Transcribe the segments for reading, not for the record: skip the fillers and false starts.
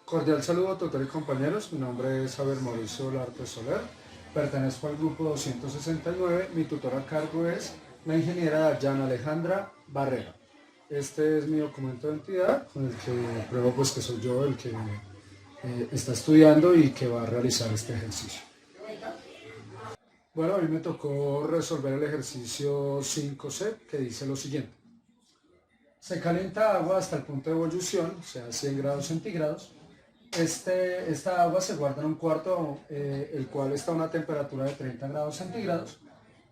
Cordial saludo, doctor y compañeros. Mi nombre es Javier Mauricio Olarte Soler. Pertenezco al grupo 269. Mi tutora a cargo es la ingeniera Dayana Alejandra Barrera. Este es mi documento de identidad con el que pruebo pues que soy yo el que está estudiando y que va a realizar este ejercicio. Bueno, a mí me tocó resolver el ejercicio 5C, que dice lo siguiente. Se calienta agua hasta el punto de ebullición, o sea 100 grados centígrados. Esta agua se guarda en un cuarto, el cual está a una temperatura de 30 grados centígrados.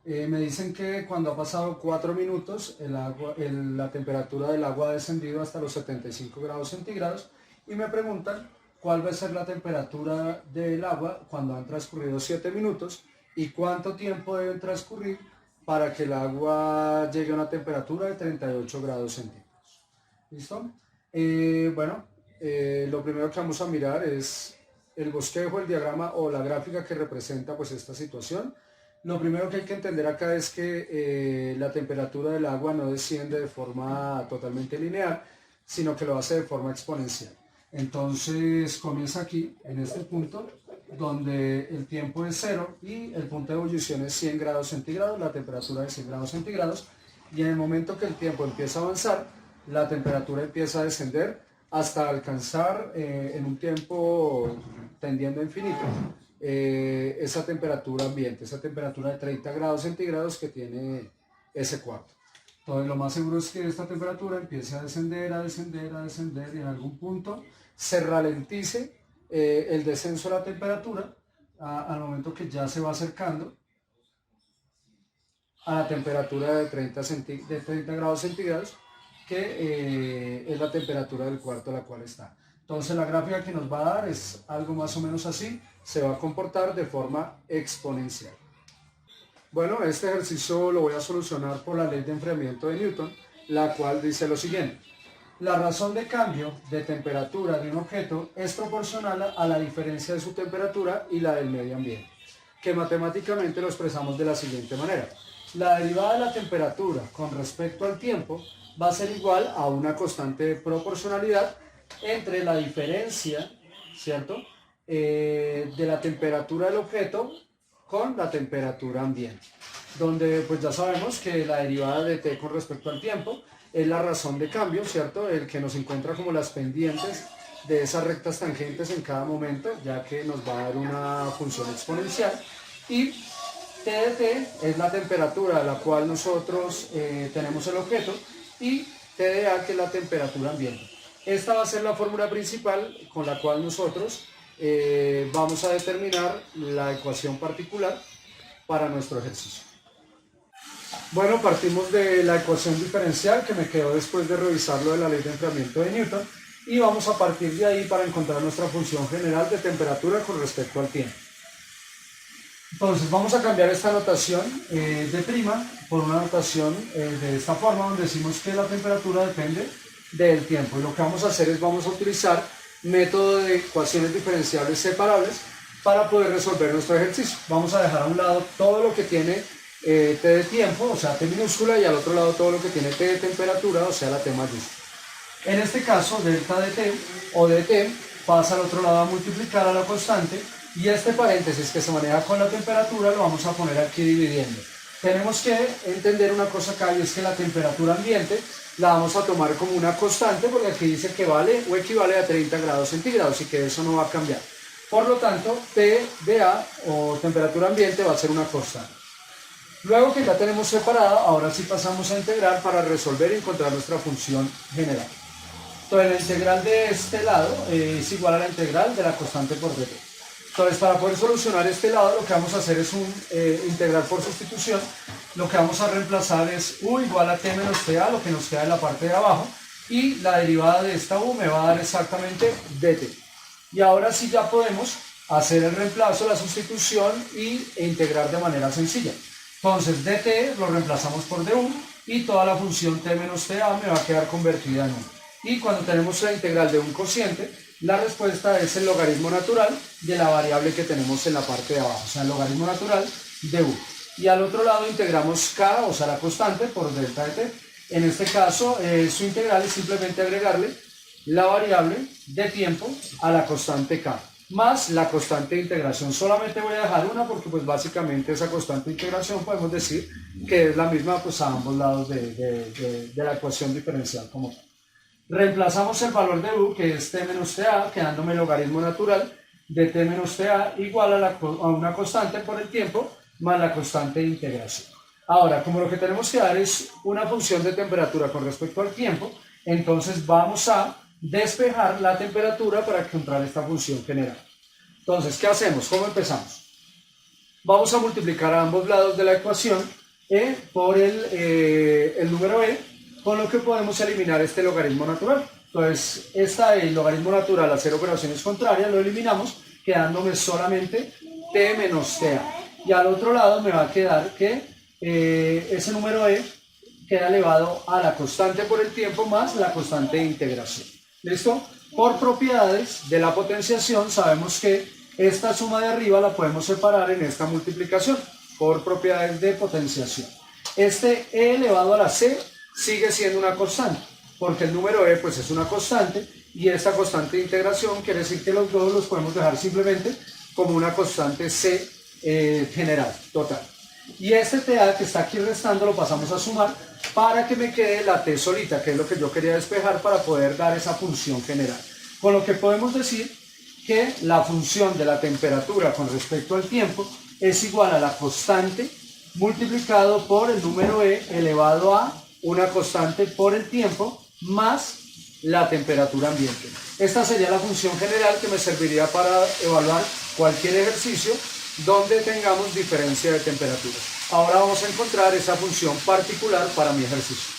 Me dicen que cuando ha pasado 4 minutos, la temperatura del agua ha descendido hasta los 75 grados centígrados y me preguntan cuál va a ser la temperatura del agua cuando han transcurrido 7 minutos y cuánto tiempo debe transcurrir para que el agua llegue a una temperatura de 38 grados centígrados. ¿Listo? Lo primero que vamos a mirar es el bosquejo, el diagrama o la gráfica que representa pues esta situación. Lo primero que hay que entender acá es que la temperatura del agua no desciende de forma totalmente lineal, sino que lo hace de forma exponencial. Entonces comienza aquí, en este punto, donde el tiempo es 0 y el punto de ebullición es 100 grados centígrados, la temperatura es 100 grados centígrados, y en el momento que el tiempo empieza a avanzar, la temperatura empieza a descender hasta alcanzar en un tiempo tendiendo a infinito esa temperatura ambiente, esa temperatura de 30 grados centígrados que tiene ese cuarto. Entonces lo más seguro es que esta temperatura empiece a descender, y en algún punto se ralentice el descenso de la temperatura al momento que ya se va acercando a la temperatura de 30 grados centígrados, que es la temperatura del cuarto a la cual está. Entonces la gráfica que nos va a dar es algo más o menos así, se va a comportar de forma exponencial. Bueno, este ejercicio lo voy a solucionar por la ley de enfriamiento de Newton, la cual dice lo siguiente. La razón de cambio de temperatura de un objeto es proporcional a la diferencia de su temperatura y la del medio ambiente, que matemáticamente lo expresamos de la siguiente manera. La derivada de la temperatura con respecto al tiempo va a ser igual a una constante de proporcionalidad entre la diferencia, ¿cierto?, de la temperatura del objeto con la temperatura ambiente, donde pues ya sabemos que la derivada de t con respecto al tiempo es la razón de cambio, ¿cierto?, el que nos encuentra como las pendientes de esas rectas tangentes en cada momento, ya que nos va a dar una función exponencial, y t de t es la temperatura a la cual nosotros tenemos el objeto, y t de a, que es la temperatura ambiente. Esta va a ser la fórmula principal con la cual nosotros vamos a determinar la ecuación particular para nuestro ejercicio. Bueno, partimos de la ecuación diferencial que me quedó después de revisar lo de la ley de enfriamiento de Newton, y vamos a partir de ahí para encontrar nuestra función general de temperatura con respecto al tiempo. Entonces vamos a cambiar esta notación de prima por una notación de esta forma, donde decimos que la temperatura depende del tiempo, y lo que vamos a hacer es vamos a utilizar método de ecuaciones diferenciables separables para poder resolver nuestro ejercicio. Vamos a dejar a un lado todo lo que tiene t de tiempo, o sea t minúscula, y al otro lado todo lo que tiene t de temperatura, o sea la t mayúscula. En este caso delta de t o dt pasa al otro lado a multiplicar a la constante, y este paréntesis que se maneja con la temperatura lo vamos a poner aquí dividiendo. Tenemos que entender una cosa acá, y es que la temperatura ambiente la vamos a tomar como una constante, porque aquí dice que vale o equivale a 30 grados centígrados y que eso no va a cambiar. Por lo tanto, T de A o temperatura ambiente va a ser una constante. Luego que ya tenemos separada, ahora sí pasamos a integrar para resolver y encontrar nuestra función general. Entonces la integral de este lado es igual a la integral de la constante por dt. Entonces, para poder solucionar este lado, lo que vamos a hacer es integrar por sustitución. Lo que vamos a reemplazar es u igual a t menos ta, lo que nos queda en la parte de abajo, y la derivada de esta u me va a dar exactamente dt. Y ahora sí ya podemos hacer el reemplazo, la sustitución e integrar de manera sencilla. Entonces dt lo reemplazamos por du, y toda la función t menos ta me va a quedar convertida en 1. Y cuando tenemos la integral de un cociente, la respuesta es el logaritmo natural de la variable que tenemos en la parte de abajo, o sea, el logaritmo natural de u. Y al otro lado integramos k, o sea, la constante, por delta de t. En este caso, su integral es simplemente agregarle la variable de tiempo a la constante K, más la constante de integración. Solamente voy a dejar una porque pues básicamente esa constante de integración podemos decir que es la misma pues a ambos lados de la ecuación diferencial como tal. Reemplazamos el valor de u, que es t menos ta, quedándome el logaritmo natural de t menos ta igual a una constante por el tiempo más la constante de integración. Ahora, como lo que tenemos que dar es una función de temperatura con respecto al tiempo, entonces vamos a despejar la temperatura para encontrar esta función general. Entonces, ¿qué hacemos? ¿Cómo empezamos? Vamos a multiplicar a ambos lados de la ecuación por el número e, con lo que podemos eliminar este logaritmo natural. Entonces, el logaritmo natural a hacer operaciones contrarias lo eliminamos, quedándome solamente t menos ta. Y al otro lado me va a quedar que ese número e queda elevado a la constante por el tiempo más la constante de integración. ¿Listo? Por propiedades de la potenciación sabemos que esta suma de arriba la podemos separar en esta multiplicación por propiedades de potenciación. Este e elevado a la c sigue siendo una constante, porque el número e pues es una constante y esta constante de integración quiere decir que los dos los podemos dejar simplemente como una constante c general, total. Y este ta que está aquí restando lo pasamos a sumar para que me quede la t solita, que es lo que yo quería despejar para poder dar esa función general. Con lo que podemos decir que la función de la temperatura con respecto al tiempo es igual a la constante multiplicado por el número e elevado a una constante por el tiempo más la temperatura ambiente. Esta sería la función general que me serviría para evaluar cualquier ejercicio donde tengamos diferencia de temperatura. Ahora vamos a encontrar esa función particular para mi ejercicio.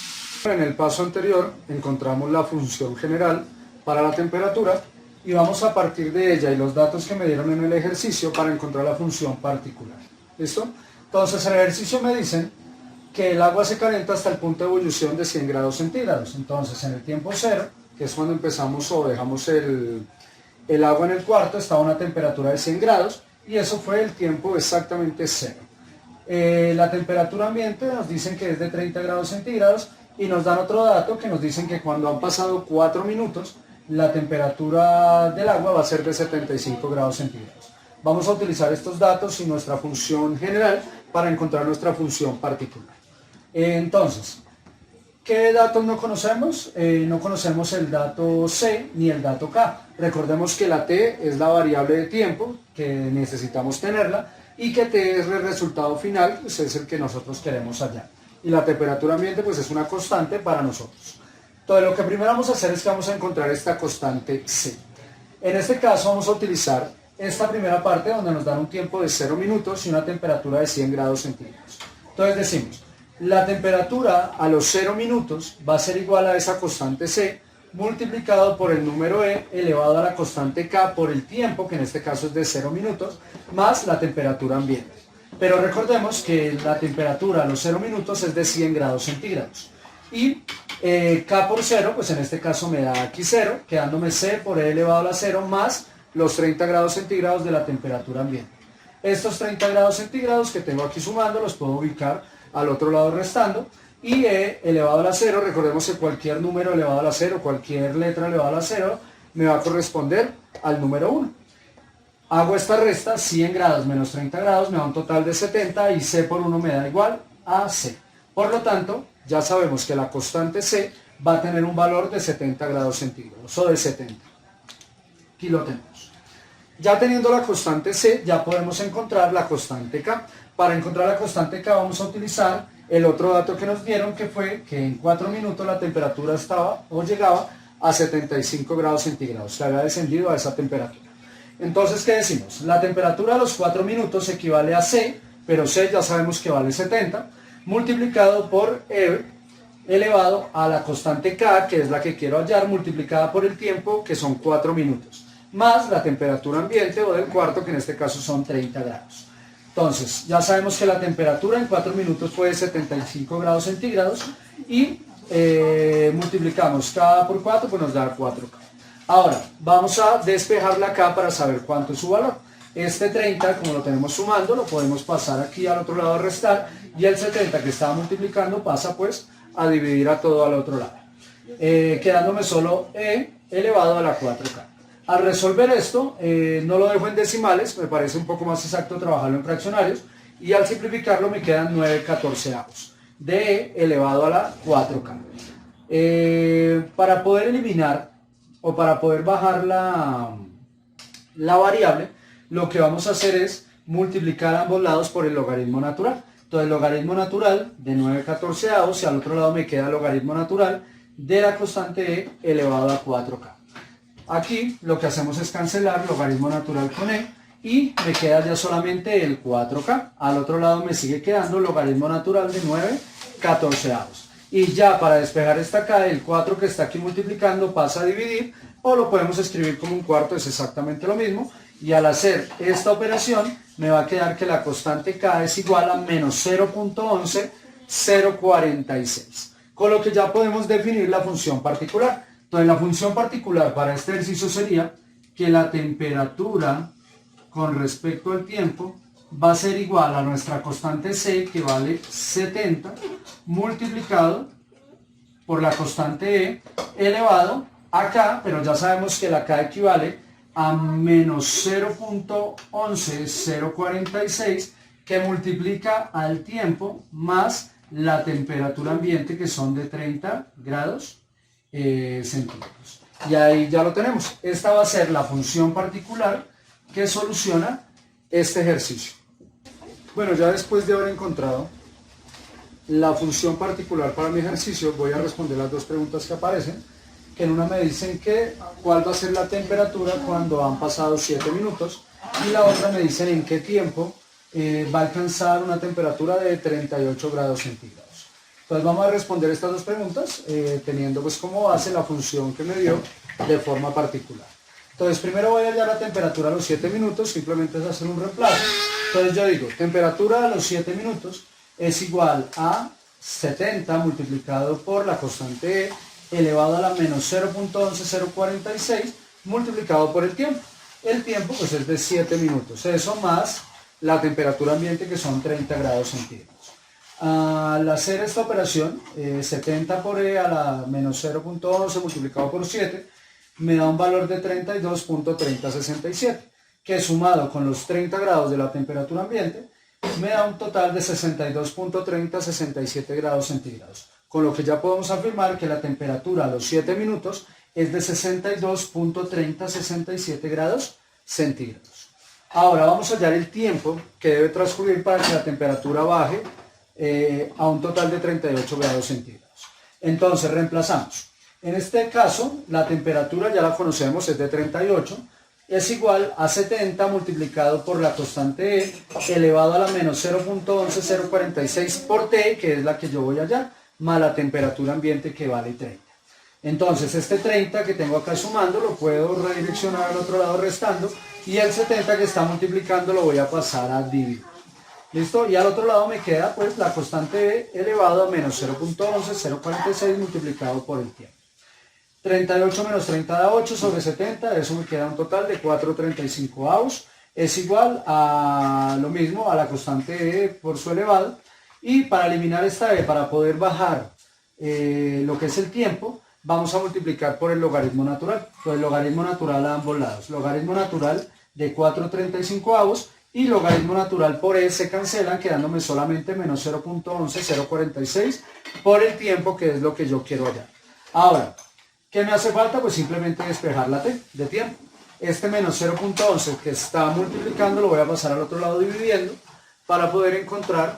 En el paso anterior encontramos la función general para la temperatura y vamos a partir de ella y los datos que me dieron en el ejercicio para encontrar la función particular. ¿Listo? Entonces en el ejercicio me dicen que el agua se calienta hasta el punto de ebullición de 100 grados centígrados. Entonces en el tiempo cero, que es cuando empezamos o dejamos el agua en el cuarto, estaba a una temperatura de 100 grados y eso fue el tiempo exactamente cero. La temperatura ambiente nos dicen que es de 30 grados centígrados y nos dan otro dato que nos dicen que cuando han pasado 4 minutos la temperatura del agua va a ser de 75 grados centígrados. Vamos a utilizar estos datos y nuestra función general para encontrar nuestra función particular. Entonces, ¿qué datos no conocemos? No conocemos el dato C ni el dato K. Recordemos que la T es la variable de tiempo, que necesitamos tenerla, y que T es el resultado final, pues es el que nosotros queremos hallar. Y la temperatura ambiente pues es una constante para nosotros. Entonces lo que primero vamos a hacer es que vamos a encontrar esta constante C. En este caso vamos a utilizar esta primera parte donde nos dan un tiempo de 0 minutos y una temperatura de 100 grados centígrados. Entonces decimos, la temperatura a los 0 minutos va a ser igual a esa constante C multiplicado por el número e elevado a la constante K por el tiempo, que en este caso es de 0 minutos, más la temperatura ambiente. Pero recordemos que la temperatura a los 0 minutos es de 100 grados centígrados. Y K por 0, pues en este caso me da aquí 0, quedándome C por E elevado a la 0 más los 30 grados centígrados de la temperatura ambiente. Estos 30 grados centígrados que tengo aquí sumando los puedo ubicar al otro lado restando. Y E elevado a la 0, recordemos que cualquier número elevado a la 0, cualquier letra elevada a la 0, me va a corresponder al número 1. Hago esta resta, 100 grados menos 30 grados me da un total de 70 y C por 1 me da igual a C. Por lo tanto, ya sabemos que la constante C va a tener un valor de 70 grados centígrados o de 70. Aquí lo tenemos. Ya teniendo la constante C, ya podemos encontrar la constante K. Para encontrar la constante K vamos a utilizar el otro dato que nos dieron, que fue que en 4 minutos la temperatura estaba o llegaba a 75 grados centígrados, que había descendido a esa temperatura. Entonces, ¿qué decimos? La temperatura a los 4 minutos equivale a C, pero C ya sabemos que vale 70, multiplicado por E elevado a la constante K, que es la que quiero hallar, multiplicada por el tiempo, que son 4 minutos, más la temperatura ambiente o del cuarto, que en este caso son 30 grados. Entonces, ya sabemos que la temperatura en 4 minutos fue de 75 grados centígrados y multiplicamos K por 4, pues nos da 4K. Ahora, vamos a despejar la K para saber cuánto es su valor. Este 30, como lo tenemos sumando, lo podemos pasar aquí al otro lado a restar y el 70 que estaba multiplicando pasa pues a dividir a todo al otro lado. quedándome solo E elevado a la 4K. Al resolver esto, no lo dejo en decimales, me parece un poco más exacto trabajarlo en fraccionarios, y al simplificarlo me quedan 9/14 de E elevado a la 4K. Para poder eliminar o para poder bajar la variable, lo que vamos a hacer es multiplicar ambos lados por el logaritmo natural. Entonces, el logaritmo natural de 9/14 y al otro lado me queda el logaritmo natural de la constante E elevado a 4K. Aquí lo que hacemos es cancelar logaritmo natural con E y me queda ya solamente el 4K. Al otro lado me sigue quedando logaritmo natural de 9/14. Y ya para despejar esta K, el 4 que está aquí multiplicando pasa a dividir, o lo podemos escribir como un cuarto, es exactamente lo mismo. Y al hacer esta operación me va a quedar que la constante K es igual a menos 0.11046. Con lo que ya podemos definir la función particular. Entonces la función particular para este ejercicio sería que la temperatura con respecto al tiempo va a ser igual a nuestra constante C, que vale 70, multiplicado por la constante E elevado a K, pero ya sabemos que la K equivale a menos 0.11046, que multiplica al tiempo más la temperatura ambiente, que son de 30 grados centígrados. Y ahí ya lo tenemos. Esta va a ser la función particular que soluciona este ejercicio. Bueno, ya después de haber encontrado la función particular para mi ejercicio, voy a responder las dos preguntas que aparecen, que en una me dicen que cuál va a ser la temperatura cuando han pasado 7 minutos, y la otra me dicen en qué tiempo va a alcanzar una temperatura de 38 grados centígrados. Entonces vamos a responder estas dos preguntas teniendo pues como base la función que me dio de forma particular. Entonces primero voy a hallar la temperatura a los 7 minutos, simplemente es hacer un reemplazo. Entonces yo digo, temperatura a los 7 minutos es igual a 70 multiplicado por la constante E elevado a la menos 0.11046 multiplicado por el tiempo. El tiempo pues es de 7 minutos, eso más la temperatura ambiente, que son 30 grados centígrados. Al hacer esta operación, 70 por E a la menos 0.11 multiplicado por 7 me da un valor de 32.3067, que sumado con los 30 grados de la temperatura ambiente me da un total de 62.3067 grados centígrados, con lo que ya podemos afirmar que la temperatura a los 7 minutos es de 62.3067 grados centígrados. Ahora vamos a hallar el tiempo que debe transcurrir para que la temperatura baje a un total de 38 grados centígrados. Entonces reemplazamos. En este caso, la temperatura ya la conocemos, es de 38, es igual a 70 multiplicado por la constante E elevado a la menos 0.11046 por T, que es la que yo voy a hallar, más la temperatura ambiente, que vale 30. Entonces este 30 que tengo acá sumando lo puedo redireccionar al otro lado restando, y el 70 que está multiplicando lo voy a pasar a dividir. ¿Listo? Y al otro lado me queda pues la constante E elevado a menos 0.11046 multiplicado por el tiempo. 38 menos 30 da 8 sobre 70, eso me queda un total de 4/35. Es igual a lo mismo, a la constante E por su elevado. Y para eliminar esta E, para poder bajar lo que es el tiempo, vamos a multiplicar por el logaritmo natural. Entonces, el logaritmo natural a ambos lados. Logaritmo natural de 4/35 y logaritmo natural por E se cancelan, quedándome solamente menos 0.11046 por el tiempo, que es lo que yo quiero hallar. Ahora, ¿qué me hace falta? Pues simplemente despejar la T de tiempo. Este menos 0.11 que está multiplicando lo voy a pasar al otro lado dividiendo, para poder encontrar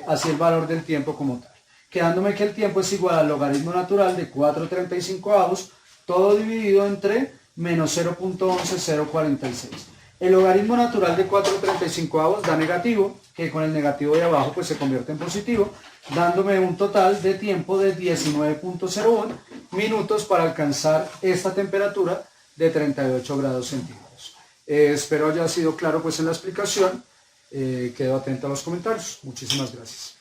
así el valor del tiempo como tal. Quedándome que el tiempo es igual al logaritmo natural de 4/35, todo dividido entre menos 0.11046. El logaritmo natural de 4/35 da negativo, que con el negativo de abajo pues se convierte en positivo, dándome un total de tiempo de 19.01 minutos para alcanzar esta temperatura de 38 grados centígrados. Espero haya sido claro pues en la explicación. Quedo atento a los comentarios. Muchísimas gracias.